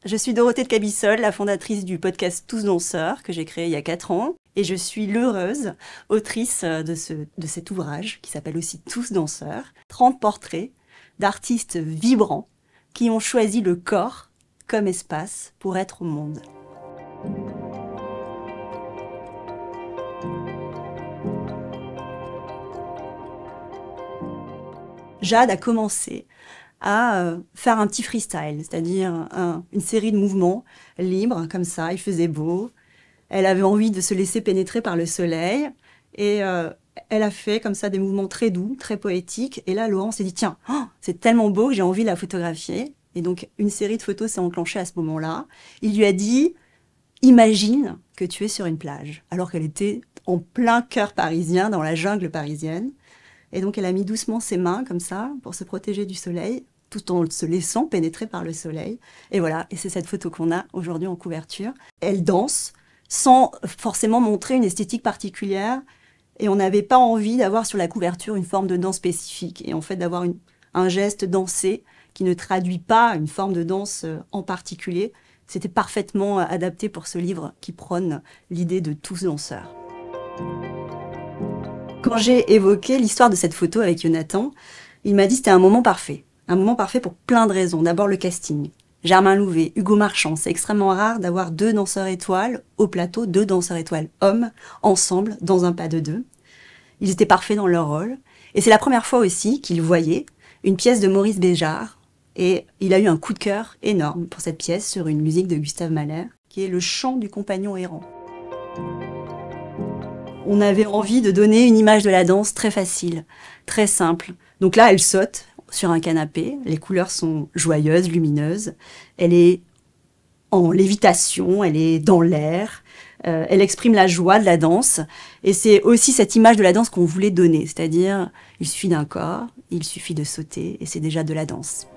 Je suis Dorothée de Cabissol, la fondatrice du podcast Tous Danseurs, que j'ai créé il y a 4 ans. Et je suis l'heureuse autrice de cet ouvrage, qui s'appelle aussi Tous Danseurs. 30 portraits d'artistes vibrants qui ont choisi le corps comme espace pour être au monde. Jade a commencé à faire un petit freestyle, c'est-à-dire une série de mouvements libres, comme ça, il faisait beau. Elle avait envie de se laisser pénétrer par le soleil et elle a fait comme ça des mouvements très doux, très poétiques. Et là, Laurent s'est dit, tiens, c'est tellement beau que j'ai envie de la photographier. Et donc, une série de photos s'est enclenchée à ce moment-là. Il lui a dit, imagine que tu es sur une plage, alors qu'elle était en plein cœur parisien, dans la jungle parisienne. Et donc, elle a mis doucement ses mains, comme ça, pour se protéger du soleil, tout en se laissant pénétrer par le soleil. Et voilà, et c'est cette photo qu'on a aujourd'hui en couverture. Elle danse, sans forcément montrer une esthétique particulière. Et on n'avait pas envie d'avoir sur la couverture une forme de danse spécifique. Et en fait, d'avoir un geste dansé qui ne traduit pas une forme de danse en particulier. C'était parfaitement adapté pour ce livre qui prône l'idée de tous danseurs. Quand j'ai évoqué l'histoire de cette photo avec Jonathan, il m'a dit que c'était un moment parfait. Un moment parfait pour plein de raisons. D'abord le casting. Germain Louvet, Hugo Marchand. C'est extrêmement rare d'avoir 2 danseurs étoiles au plateau, 2 danseurs étoiles hommes, ensemble, dans un pas de 2. Ils étaient parfaits dans leur rôle. Et c'est la première fois aussi qu'il voyait une pièce de Maurice Béjart. Et il a eu un coup de cœur énorme pour cette pièce sur une musique de Gustave Mahler, qui est le chant du compagnon errant. On avait envie de donner une image de la danse très facile, très simple. Donc là, elle saute sur un canapé. Les couleurs sont joyeuses, lumineuses. Elle est en lévitation, elle est dans l'air. Elle exprime la joie de la danse. Et c'est aussi cette image de la danse qu'on voulait donner. C'est-à-dire, il suffit d'un corps, il suffit de sauter, et c'est déjà de la danse.